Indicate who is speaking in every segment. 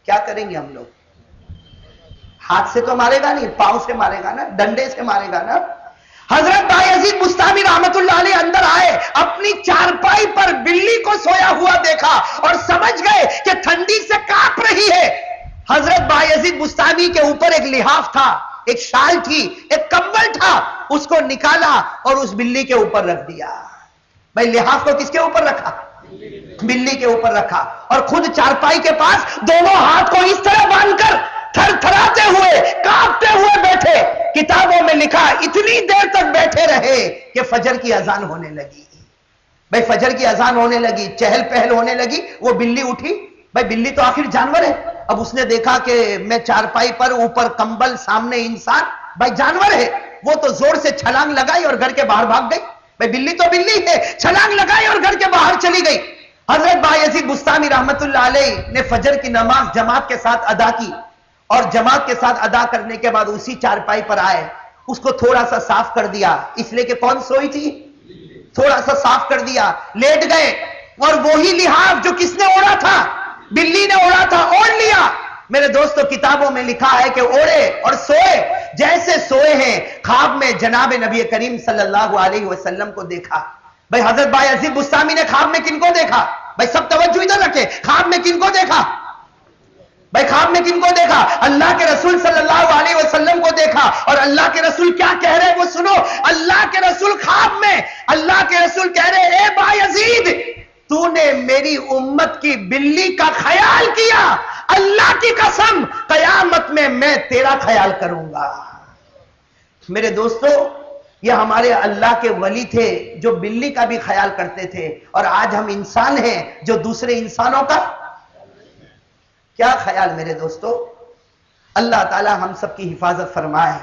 Speaker 1: کیا کریں گے ہم لوگ؟ ہاتھ سے تو مارے گا نہیں، پاؤں سے مارے گا نا، ڈنڈے سے مارے گا نا۔ حضرت بایزید بستامی رحمت اللہ علیہ اندر آئے، اپنی چارپائی پر بلی کو سویا ہوا دیکھا اور سمجھ گئے کہ ٹھنڈی سے کانپ رہی ہے۔ حضرت بایزید بستامی کے اوپر ایک لحاف تھا، ایک شال تھی، ایک کمبل تھا، اس کو نکالا اور اس بلی کے اوپر رکھ دیا۔ بھائی لحاف کو کس کے اوپر رکھا؟ بلی کے اوپر رکھا، اور خود چارپائی کے پاس دونوں ہاتھ کو اس طرح باندھ کر تھر تھراتے ہوئے، کانپتے ہوئے بیٹھے۔ کتابوں میں لکھا اتنی دیر تک بیٹھے رہے کہ فجر کی اذان ہونے لگی۔ بھائی فجر کی اذان ہونے لگی، چہل پہل ہونے لگی، وہ بلی اٹھی۔ بھائی بلی تو آخر جانور ہے، اب اس نے دیکھا کہ میں چارپائی پر، اوپر کمبل، سامنے انسان، بھائی جانور ہے، وہ تو زور سے چھلانگ لگائی اور گھر کے باہر بھاگ گئی۔ بھئی بلی تو بلی ہے، چھلانگ لگائی اور گھر کے باہر چلی گئی۔ حضرت بایزید بستامی رحمت اللہ علیہ نے فجر کی نماز جماعت کے ساتھ ادا کی، اور جماعت کے ساتھ ادا کرنے کے بعد اسی چارپائی پر آئے، اس کو تھوڑا سا صاف کر دیا، اس لیے کہ کون سوئی تھی؟ تھوڑا سا صاف کر دیا، لیٹ گئے، اور وہی لحاف جو کس نے اوڑھا تھا؟ بلی نے اوڑھا تھا، اوڑھ لیا۔ میرے دوستو کتابوں میں لکھا ہے کہ اوڑھے اور سوئے، جیسے سوئے ہیں خواب میں جناب نبی کریم صلی اللہ علیہ وسلم کو دیکھا۔ بھئی حضرت بایزید بستامی نے خواب میں کن کو دیکھا؟ بھئی سب توجہ ادھر رکھے، خواب میں کن کو دیکھا؟ بھئی خواب میں کن کو دیکھا؟ اللہ کے رسول صلی اللہ علیہ وسلم کو دیکھا، اور اللہ کے رسول کیا کہہ رہے ہیں وہ سنو۔ اللہ کے رسول خواب میں، اللہ کے رسول کہہ رہے ہیں اے بایزید، تو نے میری امت کی بلی کا خیال کیا، اللہ کی قسم قیامت میں تیرا خیال کروں گا۔ میرے دوستو یہ ہمارے اللہ کے ولی تھے جو بلی کا بھی خیال کرتے تھے، اور آج ہم انسان ہیں جو دوسرے انسانوں کا کیا خیال؟ میرے دوستو اللہ تعالی ہم سب کی حفاظت فرمائے،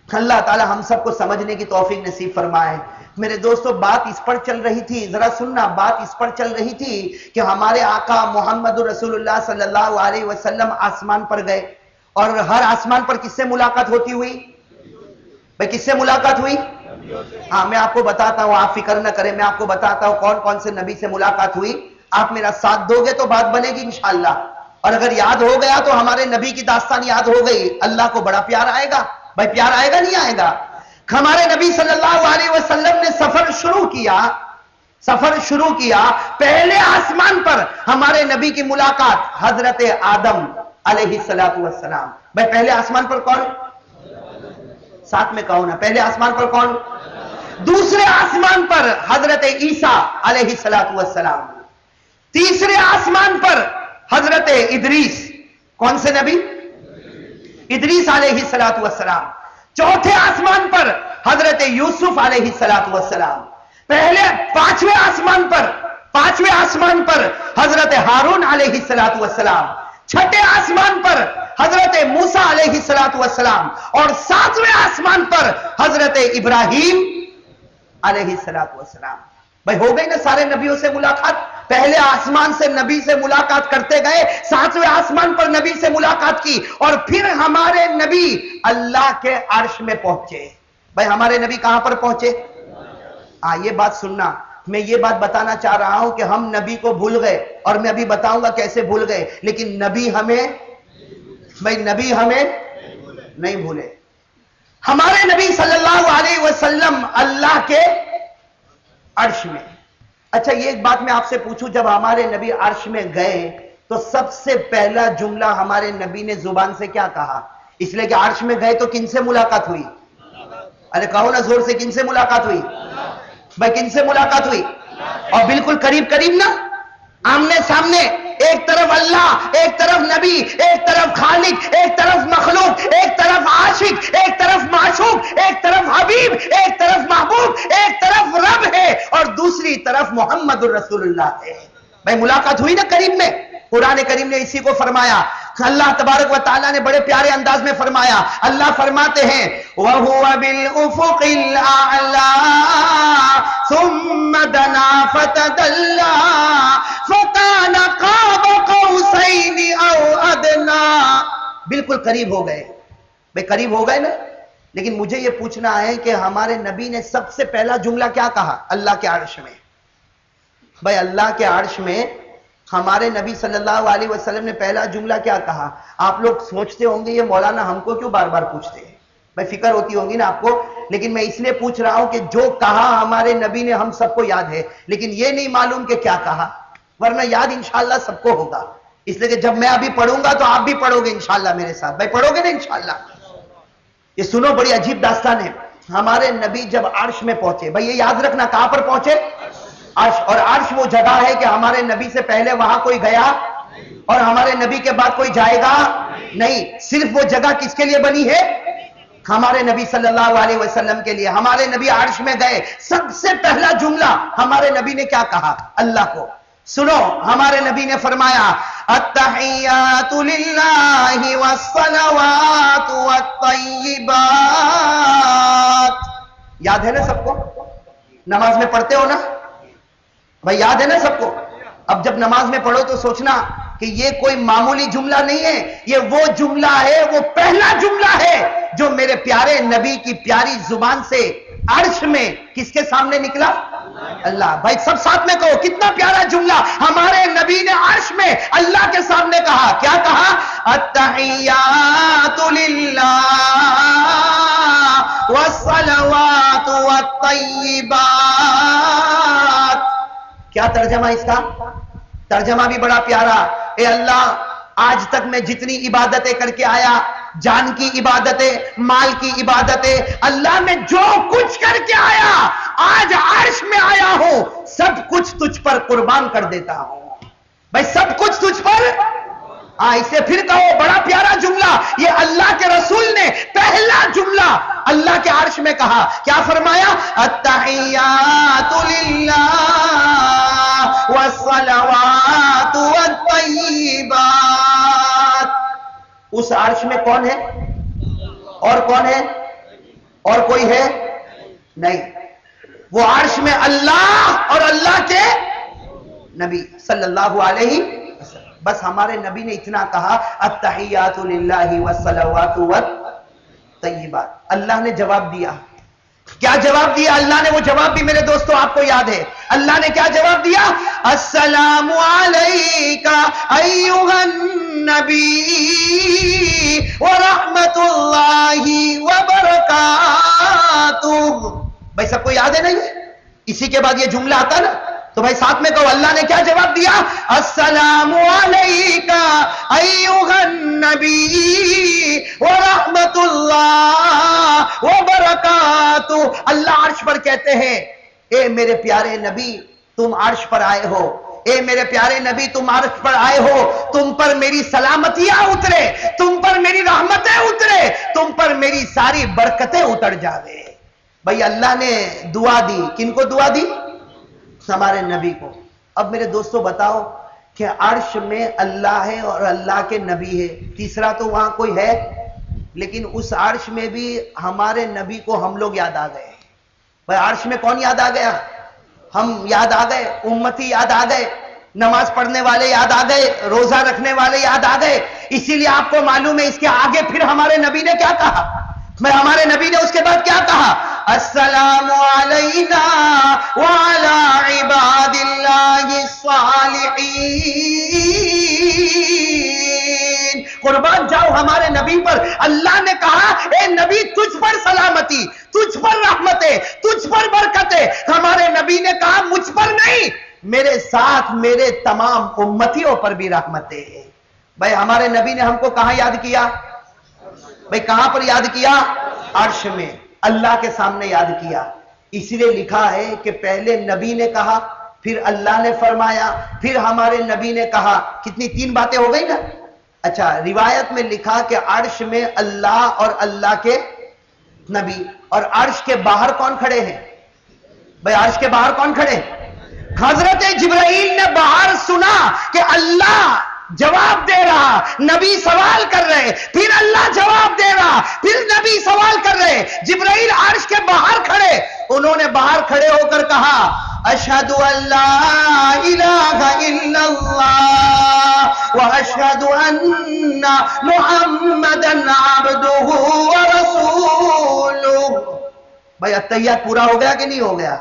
Speaker 1: اللہ تعالی ہم سب کو سمجھنے کی توفیق نصیب فرمائے۔ میرے دوستو بات اس پر چل رہی تھی، ذرا سننا، بات اس پر چل رہی تھی کہ ہمارے آقا محمد رسول اللہ صلی اللہ علیہ وسلم آسمان پر گئے، اور ہر آسمان پر کس سے ملاقات ہوتی ہوئی؟ بھئی کس سے ملاقات ہوئی؟ ہاں میں آپ کو بتاتا ہوں، آپ فکر نہ کریں، میں آپ کو بتاتا ہوں کون کون سے نبی سے ملاقات ہوئی۔ آپ میرا ساتھ دو گے تو بات بنے گی انشاءاللہ، اور اگر یاد ہو گیا تو ہمارے نبی کی داستان یاد ہو گئی، اللہ کو بڑا پیار آئے گا۔ بھائی پیار آئے گا نہیں آئے گا؟ ہمارے نبی صلی اللہ علیہ وسلم نے سفر شروع کیا، پہلے آسمان پر ہمارے نبی کی ملاقات حضرت آدم علیہ السلام۔ بھائی پہلے آسمان پر کون؟ ساتھ میں کہو نا، پہلے آسمان پر کون؟ دوسرے آسمان پر حضرت عیسیٰ علیہ السلام۔ تیسرے آسمان پر حضرت ادریس، کون سے نبی؟ ادریس علیہ السلام۔ چوتھے آسمان پر حضرت یوسف علیہ السلام۔ پہلے پانچویں آسمان پر حضرت ہارون علیہ السلام۔ چھٹے آسمان پر حضرت موسیٰ علیہ السلام، اور ساتویں آسمان پر حضرت ابراہیم علیہ السلام۔ بھائی ہو گئی نا سارے نبیوں سے ملاقات؟ پہلے آسمان سے نبی سے ملاقات کرتے گئے، ساتویں آسمان پر نبی سے ملاقات کی، اور پھر ہمارے نبی اللہ کے عرش میں پہنچے۔ بھائی ہمارے نبی کہاں پر پہنچے؟ یہ بات سننا، میں یہ بات بتانا چاہ رہا ہوں کہ ہم نبی کو بھول گئے، اور میں ابھی بتاؤں گا کیسے بھول گئے، لیکن نبی ہمیں نہیں بھولے۔ ہمارے نبی صلی اللہ علیہ وسلم اللہ کے عرش میں۔ اچھا یہ ایک بات میں آپ سے پوچھوں، جب ہمارے نبی عرش میں گئے تو سب سے پہلا جملہ ہمارے نبی نے زبان سے کیا کہا؟ اس لیے کہ عرش میں گئے تو کن سے ملاقات ہوئی؟ ارے کہو نا زور سے، کن سے ملاقات ہوئی؟ بھائی کن سے ملاقات ہوئی؟ اور بالکل قریب نا، آمنے سامنے، ایک طرف اللہ، ایک طرف نبی، ایک طرف خالق، ایک طرف مخلوق، ایک طرف عاشق، ایک طرف معشوق، ایک طرف حبیب، ایک طرف محبوب، ایک طرف رب ہے اور دوسری طرف محمد الرسول اللہ ہے۔ بھائی ملاقات ہوئی نا قریب میں۔ قرآن کریم نے اسی کو فرمایا، اللہ تبارک و تعالیٰ نے بڑے پیارے انداز میں فرمایا، اللہ فرماتے ہیں وَهُوَ بِالْأُفُقِ الْأَعْلَى ثُمَّ دَنَا فَتَدَلَّى فَكَانَ قَابَ قَوْسَيْنِ أَوْ أَدْنَى۔ بالکل قریب ہو گئے۔ بھئی قریب ہو گئے نا، لیکن مجھے یہ پوچھنا ہے کہ ہمارے نبی نے سب سے پہلا جملہ کیا کہا اللہ کے عرش میں؟ بھئی اللہ کے عرش میں ہمارے نبی صلی اللہ علیہ وسلم نے پہلا جملہ کیا کہا؟ آپ لوگ سوچتے ہوں گے یہ مولانا ہم کو کیوں بار بار پوچھتے ہیں، بھائی فکر ہوتی ہوگی نا آپ کو، لیکن میں اس لیے پوچھ رہا ہوں کہ جو کہا ہمارے نبی نے ہم سب کو یاد ہے، لیکن یہ نہیں معلوم کہ کیا کہا، ورنہ یاد انشاءاللہ سب کو ہوگا، اس لیے کہ جب میں ابھی پڑھوں گا تو آپ بھی پڑھو گے انشاءاللہ میرے ساتھ، بھائی پڑھو گے نا انشاءاللہ۔ یہ سنو، بڑی عجیب داستان ہے۔ ہمارے نبی جب عرش میں پہنچے، بھائی یہ یاد رکھنا کہاں پر پہنچے؟ عرش، اور عرش وہ جگہ ہے کہ ہمارے نبی سے پہلے وہاں کوئی گیا اور ہمارے نبی کے بعد کوئی جائے گا نہیں، صرف وہ جگہ کس کے لیے بنی ہے؟ ہمارے نبی صلی اللہ علیہ وسلم کے لیے۔ ہمارے نبی عرش میں گئے، سب سے پہلا جملہ ہمارے نبی نے کیا کہا اللہ کو؟ سنو، ہمارے نبی نے فرمایا التحیات للہ والصلوات والطیبات۔ یاد ہے نا سب کو؟ نماز میں پڑھتے ہو نا بھائی، یاد ہے نا سب کو؟ اب جب نماز میں پڑھو تو سوچنا کہ یہ کوئی معمولی جملہ نہیں ہے، یہ وہ جملہ ہے، وہ پہلا جملہ ہے جو میرے پیارے نبی کی پیاری زبان سے عرش میں کس کے سامنے نکلا؟ اللہ۔ بھائی سب ساتھ میں کہو، کتنا پیارا جملہ ہمارے نبی نے عرش میں اللہ کے سامنے کہا۔ کیا کہا؟ التحیات للہ والصلوات والطیبات۔ کیا ترجمہ اس کا؟ ترجمہ بھی بڑا پیارا۔ اے اللہ، آج تک میں جتنی عبادتیں کر کے آیا، جان کی عبادتیں، مال کی عبادتیں، اللہ میں جو کچھ کر کے آیا، آج عرش میں آیا ہوں، سب کچھ تجھ پر قربان کر دیتا ہوں۔ بھائی سب کچھ تجھ پر، اسے پھر کہو، بڑا پیارا جملہ، یہ اللہ کے رسول نے پہلا جملہ اللہ کے عرش میں کہا۔ کیا فرمایا؟ التحیات للہ والصلوات والطیبات۔ اس عرش میں کون ہے اور کون ہے؟ اور کوئی ہے نہیں، وہ عرش میں اللہ اور اللہ کے نبی صلی اللہ علیہ وسلم۔ بس ہمارے نبی نے اتنا کہا التحیات للہ والصلوات والطیبات۔ اللہ نے جواب دیا۔ کیا جواب دیا اللہ نے؟ وہ جواب بھی میرے دوستو آپ کو یاد ہے۔ اللہ نے کیا جواب دیا؟ السلام علیک ایھا النبی ورحمۃ اللہ وبرکاتہ۔ بھائی سب کو یاد ہے نا یہ؟ اسی کے بعد یہ جملہ آتا نا، تو بھائی ساتھ میں کہو، اللہ نے کیا جواب دیا؟ السلام علیک ایھا النبی ورحمۃ اللہ وبرکاتہ۔ اللہ عرش پر کہتے ہیں، اے میرے پیارے نبی تم عرش پر آئے ہو، اے میرے پیارے نبی تم عرش پر آئے ہو، تم پر میری سلامتیاں اترے، تم پر میری رحمتیں اترے، تم پر میری ساری برکتیں اتر جاوے۔ بھائی اللہ نے دعا دی، کن کو دعا دی؟ ہمارے نبی کو۔ اب میرے دوستو بتاؤ کہ عرش میں اللہ ہے اور اللہ کے نبی ہے، تیسرا تو وہاں کوئی ہے، لیکن اس عرش میں بھی ہمارے نبی کو ہم لوگ یاد آ گئے۔ بھائی عرش میں کون یاد آ گیا؟ ہم یاد آ گئے، امتی یاد آ گئے، نماز پڑھنے والے یاد آ گئے، روزہ رکھنے والے یاد آ گئے۔ اسی لیے آپ کو معلوم ہے اس کے آگے پھر ہمارے نبی نے کیا کہا؟ ہمارے نبی نے اس کے بعد کیا کہا؟ السلام علینا وعلی عباد اللہ الصالحین۔ قربان جاؤ ہمارے نبی پر۔ اللہ نے کہا اے نبی تجھ پر سلامتی، تجھ پر رحمتیں، تجھ پر برکتیں۔ ہمارے نبی نے کہا مجھ پر نہیں، میرے ساتھ میرے تمام امتیوں پر بھی رحمتیں۔ بھائی ہمارے نبی نے ہم کو کہاں یاد کیا؟ بھائی کہاں پر یاد کیا؟ عرش میں، اللہ کے سامنے یاد کیا۔ اس لیے لکھا ہے کہ پہلے نبی نے کہا، پھر اللہ نے فرمایا، پھر ہمارے نبی نے کہا۔ کتنی؟ 3 باتیں ہو گئی نا۔ اچھا، روایت میں لکھا کہ عرش میں اللہ اور اللہ کے نبی، اور عرش کے باہر کون کھڑے ہیں؟ بھائی عرش کے باہر کون کھڑے ہیں؟ حضرت جبرائیل نے باہر سنا کہ اللہ جواب دے رہا، نبی سوال کر رہے، پھر اللہ جواب دے رہا، پھر نبی سوال کر رہے۔ جبرائیل عرش کے باہر کھڑے، انہوں نے باہر کھڑے ہو کر کہا اشہد ان لا الہ الا اللہ واشہد ان محمدا عبدہ ورسولہ۔ بھائی التحیات پورا ہو گیا کہ نہیں ہو گیا؟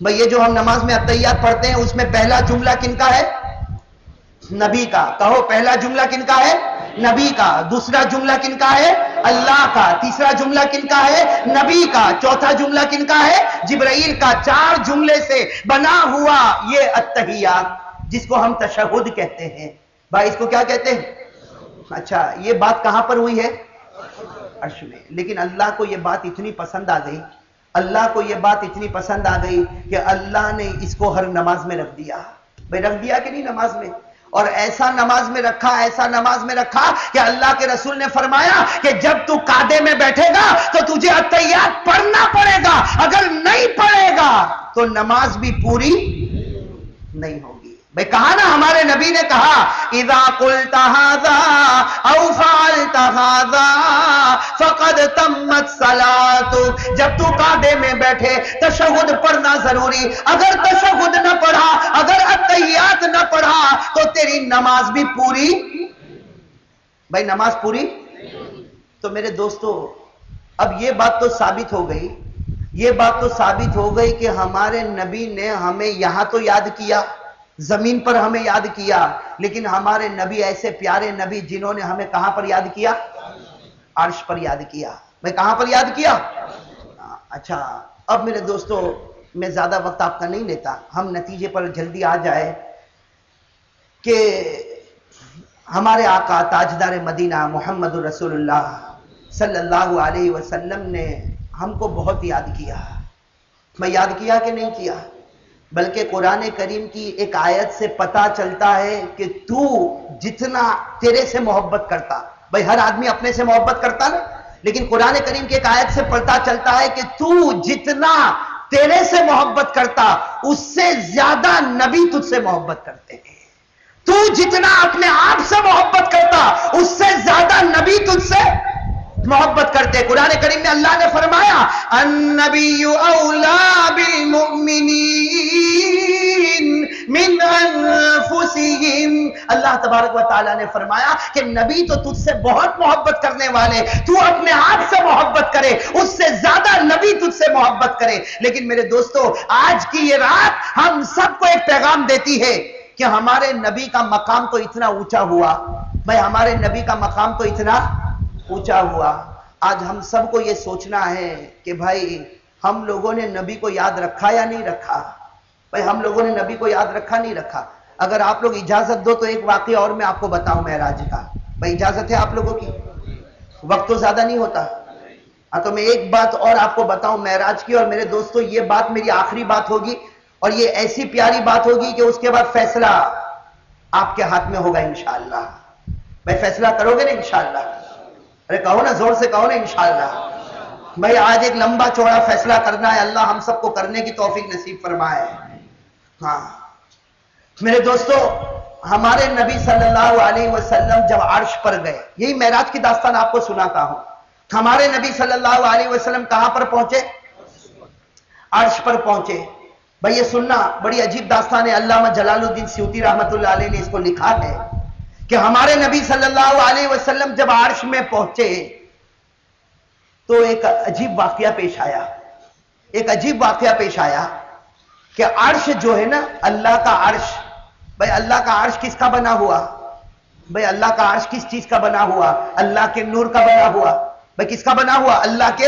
Speaker 1: بھئی یہ جو ہم نماز میں التحیات پڑھتے ہیں اس میں پہلا جملہ کن کا ہے؟ نبی کا. کہو پہلا جملہ کن کا ہے؟ نبی کا. دوسرا جملہ کن کا ہے؟ اللہ کا. تیسرا جملہ کن کا ہے؟ نبی کا. چوتھا جملہ کن کا ہے؟ جبرائیل کا. 4 جملے سے بنا ہوا یہ التحیات جس کو ہم تشہد کہتے ہیں. بھائی اس کو کیا کہتے ہیں؟ اچھا یہ بات کہاں پر ہوئی ہے؟ عرش میں. لیکن اللہ کو یہ بات اتنی پسند آ گئی، اللہ کو یہ بات اتنی پسند آ گئی کہ اللہ نے اس کو ہر نماز میں رکھ دیا. بھائی رکھ دیا کہ نہیں نماز میں؟ اور ایسا نماز میں رکھا، ایسا نماز میں رکھا کہ اللہ کے رسول نے فرمایا کہ جب تو قعدے میں بیٹھے گا تو تجھے التحیات پڑھنا پڑے گا، اگر نہیں پڑھے گا تو نماز بھی پوری نہیں ہوگی. بھئی کہا نا ہمارے نبی نے کہا اذا قلت هذا او فعلت هذا فقد تمت صلاتک. جب تو قعدے میں بیٹھے تشہد پڑھنا ضروری، اگر تشہد نہ پڑھا، اگر التحیات نہ پڑھا تو تیری نماز بھی پوری. بھئی نماز پوری. تو میرے دوستو اب یہ بات تو ثابت ہو گئی، یہ بات تو ثابت ہو گئی کہ ہمارے نبی نے ہمیں یہاں تو یاد کیا، زمین پر ہمیں یاد کیا، لیکن ہمارے نبی ایسے پیارے نبی جنہوں نے ہمیں کہاں پر یاد کیا؟ عرش پر یاد کیا. میں کہاں پر یاد کیا؟ اچھا اب میرے دوستو میں زیادہ وقت آپ کا نہیں لیتا، ہم نتیجے پر جلدی آ جائے کہ ہمارے آقا تاجدار مدینہ محمد رسول اللہ صلی اللہ علیہ وسلم نے ہم کو بہت یاد کیا. میں یاد کیا کہ نہیں کیا؟ بلکہ قرآن کریم کی ایک آیت سے پتا چلتا ہے کہ تو جتنا تیرے سے محبت کرتا. بھئی ہر آدمی اپنے سے محبت کرتا نا، لیکن قرآن کریم کی ایک آیت سے پتا چلتا ہے کہ تو جتنا تیرے سے محبت کرتا اس سے زیادہ نبی تجھ سے محبت کرتے ہیں. تو جتنا اپنے آپ سے محبت کرتا اس سے زیادہ نبی تجھ سے محبت کرتے. قرآن کریم میں اللہ نے فرمایا النبی اولا بالمؤمنین من انفسہم. اللہ تبارک و تعالیٰ نے فرمایا کہ نبی تو تجھ سے بہت محبت کرنے والے، تو اپنے آپ سے محبت کرے اس سے زیادہ نبی تجھ سے محبت کرے. لیکن میرے دوستو آج کی یہ رات ہم سب کو ایک پیغام دیتی ہے کہ ہمارے نبی کا مقام تو اتنا اونچا ہوا. بھائی ہمارے نبی کا مقام تو اتنا اونچا ہوا. آج ہم سب کو یہ سوچنا ہے کہ بھائی ہم لوگوں نے نبی کو یاد رکھا یا نہیں رکھا؟ بھائی ہم لوگوں نے نبی کو یاد رکھا نہیں رکھا؟ اگر آپ لوگ اجازت دو تو ایک واقعہ اور میں آپ کو بتاؤں معراج کا. بھائی اجازت ہے آپ لوگوں کی؟ وقت تو زیادہ نہیں ہوتا. تو میں ایک بات اور آپ کو بتاؤں معراج کی. اور میرے دوستو یہ بات میری آخری بات ہوگی اور یہ ایسی پیاری بات ہوگی کہ اس کے بعد فیصلہ آپ کے ہاتھ میں ہوگا انشاءاللہ. بھائی فیصلہ کرو گے نا انشاءاللہ؟ ارے کہو نا، زور سے کہو نا انشاءاللہ. بھائی آج ایک لمبا چوڑا فیصلہ کرنا ہے، اللہ ہم سب کو کرنے کی توفیق نصیب فرمائے. ہاں میرے دوستو ہمارے نبی صلی اللہ علیہ وسلم جب عرش پر گئے، یہی معراج کی داستان آپ کو سناتا ہوں. ہمارے نبی صلی اللہ علیہ وسلم کہاں پر پہنچے؟ عرش پر پہنچے. بھئی یہ سننا بڑی عجیب داستان ہے. علامہ جلال الدین سیوطی رحمت اللہ علیہ نے اس کو لکھا ہے کہ ہمارے نبی صلی اللہ علیہ وسلم جب عرش میں پہنچے تو ایک عجیب واقعہ پیش آیا. ایک عجیب واقعہ پیش آیا کہ عرش جو ہے نا، اللہ کا عرش، بھئی اللہ کا عرش کس کا بنا ہوا؟ بھئی اللہ کا عرش کس چیز کا بنا ہوا؟ اللہ کے نور کا بنا ہوا. بھئی کس کا بنا ہوا؟ اللہ کے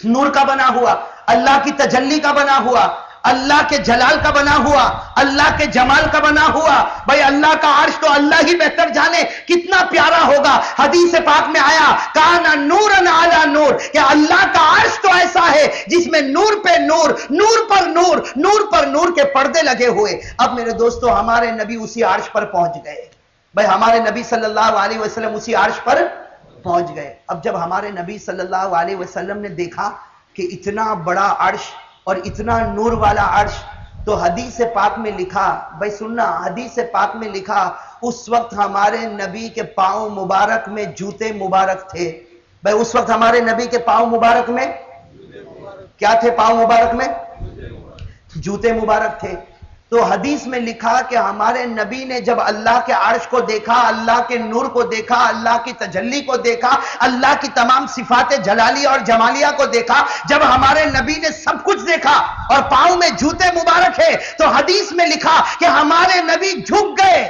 Speaker 1: نور کا بنا ہوا، اللہ کی تجلی کا بنا ہوا، اللہ کے جلال کا بنا ہوا، اللہ کے جمال کا بنا ہوا. بھئی اللہ کا عرش تو اللہ ہی بہتر جانے کتنا پیارا ہوگا. حدیث پاک میں آیا کانا نورن علی نور، کہ اللہ کا عرش تو ایسا ہے جس میں نور پہ نور، نور پر نور، نور پر نور کے پردے لگے ہوئے. اب میرے دوستو ہمارے نبی اسی عرش پر پہنچ گئے. بھئی ہمارے نبی صلی اللہ علیہ وسلم اسی عرش پر پہنچ گئے. اب جب ہمارے نبی صلی اللہ علیہ وسلم نے دیکھا کہ اتنا بڑا عرش اور اتنا نور والا عرش، تو حدیث پاک میں لکھا، بھائی سننا، حدیث پاک میں لکھا اس وقت ہمارے نبی کے پاؤں مبارک میں جوتے مبارک تھے. بھائی اس وقت ہمارے نبی کے پاؤں مبارک میں کیا تھے؟ پاؤں مبارک میں جوتے مبارک تھے. تو حدیث میں لکھا کہ ہمارے نبی نے جب اللہ کے عرش کو دیکھا، اللہ کے نور کو دیکھا، اللہ کی تجلی کو دیکھا، اللہ کی تمام صفات جلالیہ اور جمالیہ کو دیکھا، جب ہمارے نبی نے سب کچھ دیکھا اور پاؤں میں جوتے مبارک ہے، تو حدیث میں لکھا کہ ہمارے نبی جھک گئے